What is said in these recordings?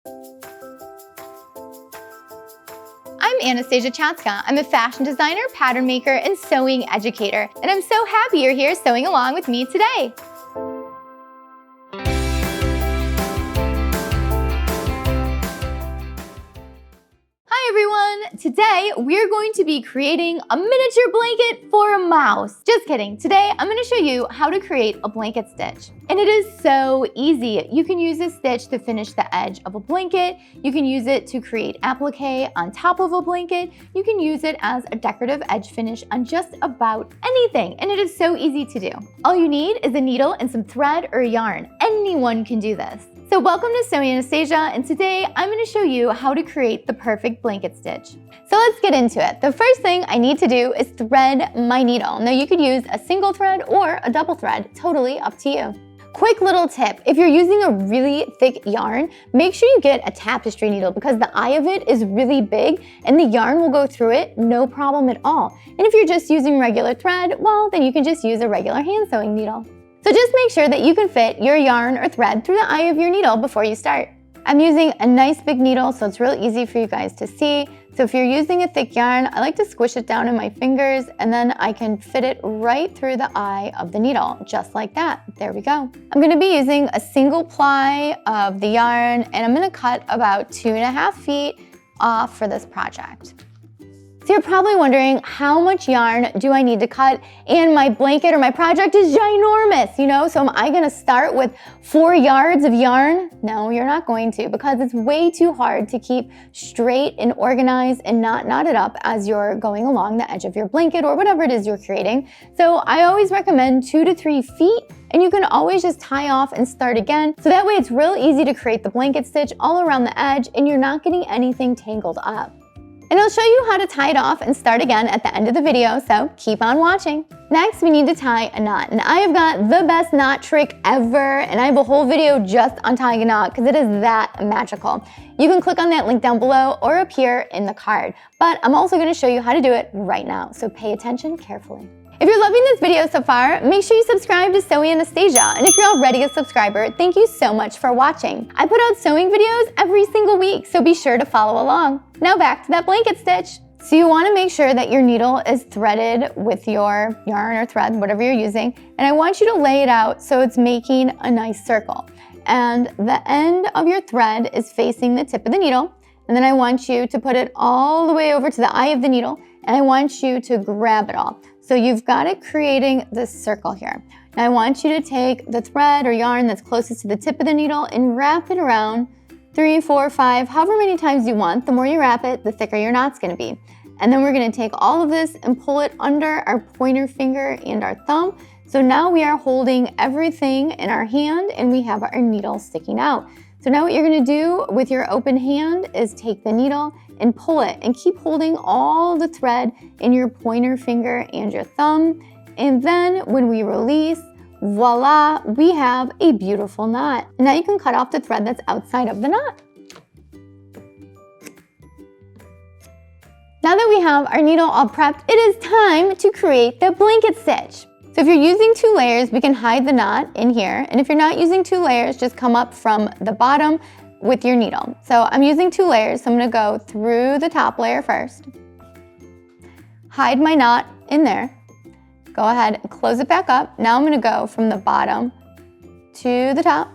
I'm Anastasia Chatzka. I'm a fashion designer, pattern maker, and sewing educator, and I'm so happy you're here sewing along with me today. Hi everyone! Today we're going to be creating a miniature blanket for a mouse. Just kidding. Today I'm going to show you how to create a blanket stitch. And it is so easy. You can use this stitch to finish the edge of a blanket. You can use it to create applique on top of a blanket. You can use it as a decorative edge finish on just about anything. And it is so easy to do. All you need is a needle and some thread or yarn. Anyone can do this. So welcome to Sewing Anastasia, and today I'm going to show you how to create the perfect blanket stitch. So let's get into it. The first thing I need to do is thread my needle. Now you could use a single thread or a double thread, totally up to you. Quick little tip, if you're using a really thick yarn, make sure you get a tapestry needle because the eye of it is really big and the yarn will go through it, no problem at all. And if you're just using regular thread, well, then you can just use a regular hand sewing needle. So just make sure that you can fit your yarn or thread through the eye of your needle before you start. I'm using a nice big needle, so it's real easy for you guys to see. So if you're using a thick yarn, I like to squish it down in my fingers and then I can fit it right through the eye of the needle, just like that. There we go. I'm gonna be using a single ply of the yarn and I'm gonna cut about 2.5 feet off for this project. So you're probably wondering, how much yarn do I need to cut? And my blanket or my project is ginormous, you know? So am I gonna start with 4 yards of yarn? No, you're not going to, because it's way too hard to keep straight and organized and not knotted up as you're going along the edge of your blanket or whatever it is you're creating. So I always recommend 2 to 3 feet, and you can always just tie off and start again. So that way it's real easy to create the blanket stitch all around the edge and you're not getting anything tangled up. And I'll show you how to tie it off and start again at the end of the video, so keep on watching. Next, we need to tie a knot, and I have got the best knot trick ever, and I have a whole video just on tying a knot because it is that magical. You can click on that link down below or up here in the card, but I'm also going to show you how to do it right now, so pay attention carefully. If you're loving this video so far, make sure you subscribe to Sewing Anastasia, and if you're already a subscriber, thank you so much for watching. I put out sewing videos every single week, so be sure to follow along. Now back to that blanket stitch. So you want to make sure that your needle is threaded with your yarn or thread, whatever you're using, and I want you to lay it out so it's making a nice circle. And the end of your thread is facing the tip of the needle, and then I want you to put it all the way over to the eye of the needle, and I want you to grab it all. So you've got it creating this circle here. Now I want you to take the thread or yarn that's closest to the tip of the needle and wrap it around 3, 4, 5, however many times you want. The more you wrap it, the thicker your knot's gonna be. And then we're gonna take all of this and pull it under our pointer finger and our thumb. So now we are holding everything in our hand and we have our needle sticking out. So now what you're gonna do with your open hand is take the needle and pull it and keep holding all the thread in your pointer finger and your thumb. And then when we release, voila, we have a beautiful knot. Now you can cut off the thread that's outside of the knot. Now that we have our needle all prepped, it is time to create the blanket stitch. So if you're using 2 layers, we can hide the knot in here. And if you're not using 2 layers, just come up from the bottom with your needle. So I'm using 2 layers, so I'm gonna go through the top layer first. Hide my knot in there. Go ahead and close it back up. Now I'm gonna go from the bottom to the top.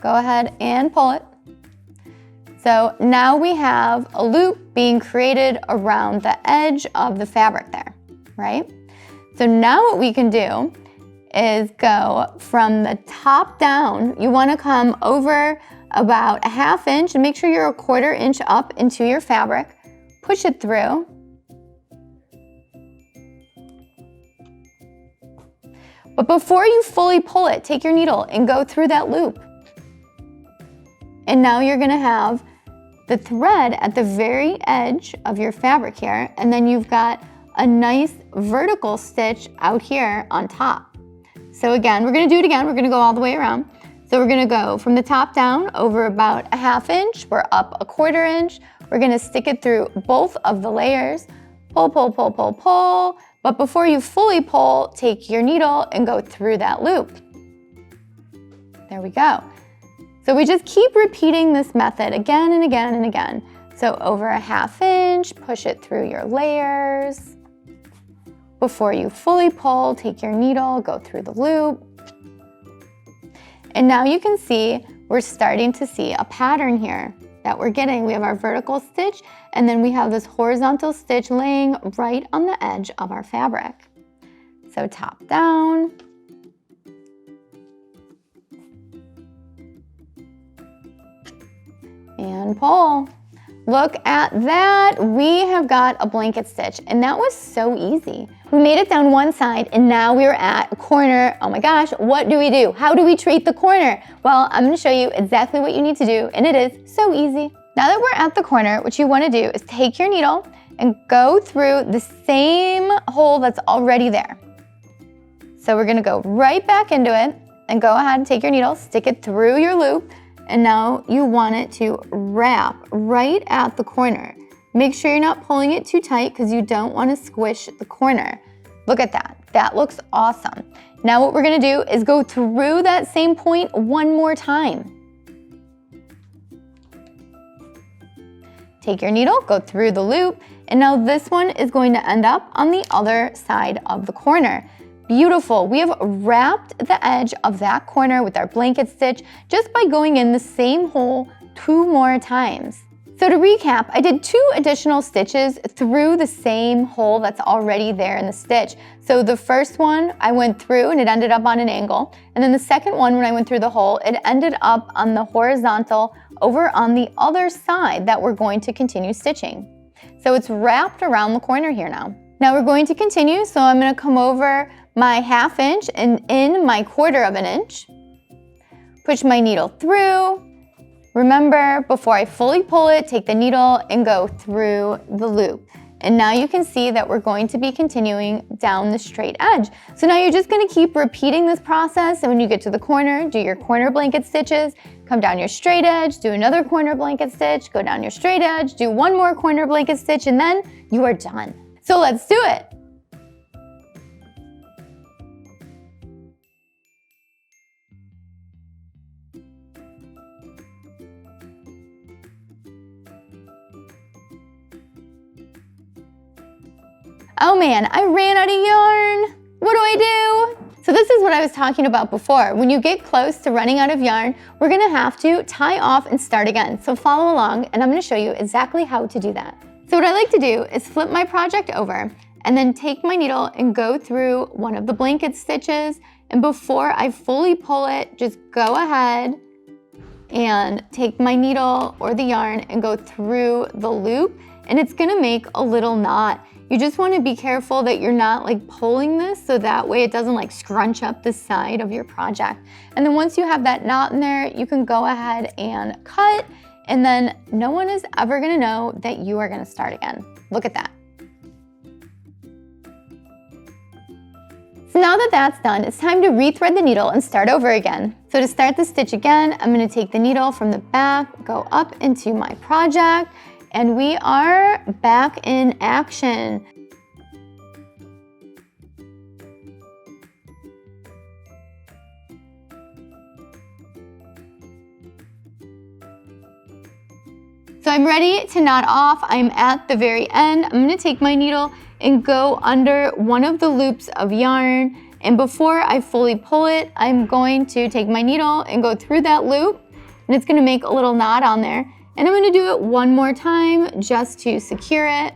Go ahead and pull it. So now we have a loop being created around the edge of the fabric there, right? So now what we can do is go from the top down. You wanna come over about a 1/2 inch and make sure you're a 1/4 inch up into your fabric. Push it through. But before you fully pull it, take your needle and go through that loop. And now you're gonna have the thread at the very edge of your fabric here, and then you've got a nice vertical stitch out here on top. So again, we're gonna do it again. We're gonna go all the way around. So we're gonna go from the top down over about a 1/2 inch. We're up a 1/4 inch. We're gonna stick it through both of the layers. Pull, pull, pull, pull, pull. But before you fully pull, take your needle and go through that loop. There we go. So we just keep repeating this method again and again and again. So over a 1/2 inch, push it through your layers. Before you fully pull, take your needle, go through the loop. And now you can see we're starting to see a pattern here that we're getting. We have our vertical stitch, and then we have this horizontal stitch laying right on the edge of our fabric. So top down. And pull. Look at that, we have got a blanket stitch, and that was so easy. We made it down one side, and now we're at a corner. Oh my gosh, what do we do? How do we treat the corner? Well, I'm gonna show you exactly what you need to do, and it is so easy. Now that we're at the corner, what you wanna do is take your needle and go through the same hole that's already there. So we're gonna go right back into it, and go ahead and take your needle, stick it through your loop, and now you want it to wrap right at the corner. Make sure you're not pulling it too tight because you don't want to squish the corner. Look at that, that looks awesome. Now what we're gonna do is go through that same point one more time. Take your needle, go through the loop, and now this one is going to end up on the other side of the corner. Beautiful, we have wrapped the edge of that corner with our blanket stitch just by going in the same hole 2 more times. So to recap, I did 2 additional stitches through the same hole that's already there in the stitch. So the first one I went through and it ended up on an angle. And then the second one, when I went through the hole, it ended up on the horizontal over on the other side that we're going to continue stitching. So it's wrapped around the corner here now. Now we're going to continue, so I'm gonna come over my 1/2 inch and in my 1/4 inch. Push my needle through. Remember, before I fully pull it, take the needle and go through the loop. And now you can see that we're going to be continuing down the straight edge. So now you're just gonna keep repeating this process, and when you get to the corner, do your corner blanket stitches, come down your straight edge, do another corner blanket stitch, go down your straight edge, do one more corner blanket stitch, and then you are done. So let's do it. Oh man, I ran out of yarn. What do I do? So this is what I was talking about before. When you get close to running out of yarn, we're gonna have to tie off and start again. So follow along, and I'm gonna show you exactly how to do that. So what I like to do is flip my project over and then take my needle and go through one of the blanket stitches. And before I fully pull it, just go ahead and take my needle or the yarn and go through the loop, and it's gonna make a little knot. You just want to be careful that you're not like pulling this, so that way it doesn't like scrunch up the side of your project. And then once you have that knot in there, you can go ahead and cut, and then no one is ever gonna know that you are gonna start again. Look at that. So now that that's done, it's time to rethread the needle and start over again. So to start the stitch again, I'm gonna take the needle from the back, go up into my project, and we are back in action. So I'm ready to knot off. I'm at the very end. I'm gonna take my needle and go under one of the loops of yarn. And before I fully pull it, I'm going to take my needle and go through that loop, and it's gonna make a little knot on there. And I'm gonna do it one more time just to secure it.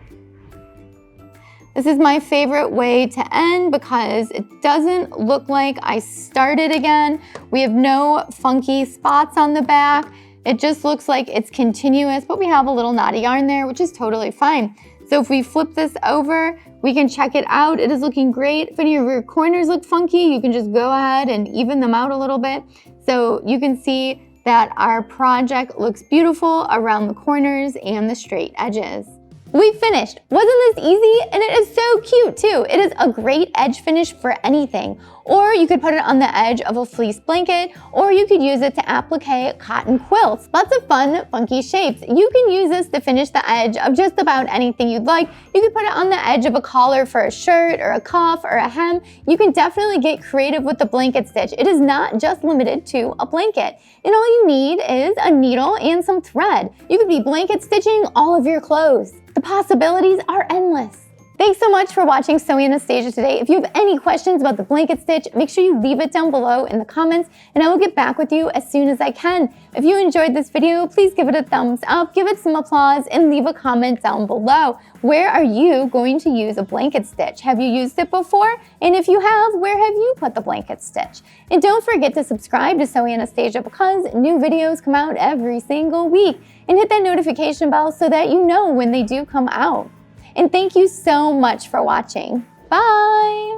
This is my favorite way to end because it doesn't look like I started again. We have no funky spots on the back. It just looks like it's continuous, but we have a little knot of yarn there, which is totally fine. So if we flip this over, we can check it out. It is looking great. If any of your corners look funky, you can just go ahead and even them out a little bit. So you can see that our project looks beautiful around the corners and the straight edges. We finished. Wasn't this easy? And it is so cute too. It is a great edge finish for anything. or you could put it on the edge of a fleece blanket, or you could use it to applique cotton quilts. Lots of fun, funky shapes. You can use this to finish the edge of just about anything you'd like. You could put it on the edge of a collar for a shirt or a cuff or a hem. You can definitely get creative with the blanket stitch. It is not just limited to a blanket. And all you need is a needle and some thread. You could be blanket stitching all of your clothes. The possibilities are endless. Thanks so much for watching Sewing Anastasia today. If you have any questions about the blanket stitch, make sure you leave it down below in the comments and I will get back with you as soon as I can. If you enjoyed this video, please give it a thumbs up, give it some applause, and leave a comment down below. Where are you going to use a blanket stitch? Have you used it before? And if you have, where have you put the blanket stitch? And don't forget to subscribe to Sewing Anastasia because new videos come out every single week. And hit that notification bell so that you know when they do come out. And thank you so much for watching. Bye!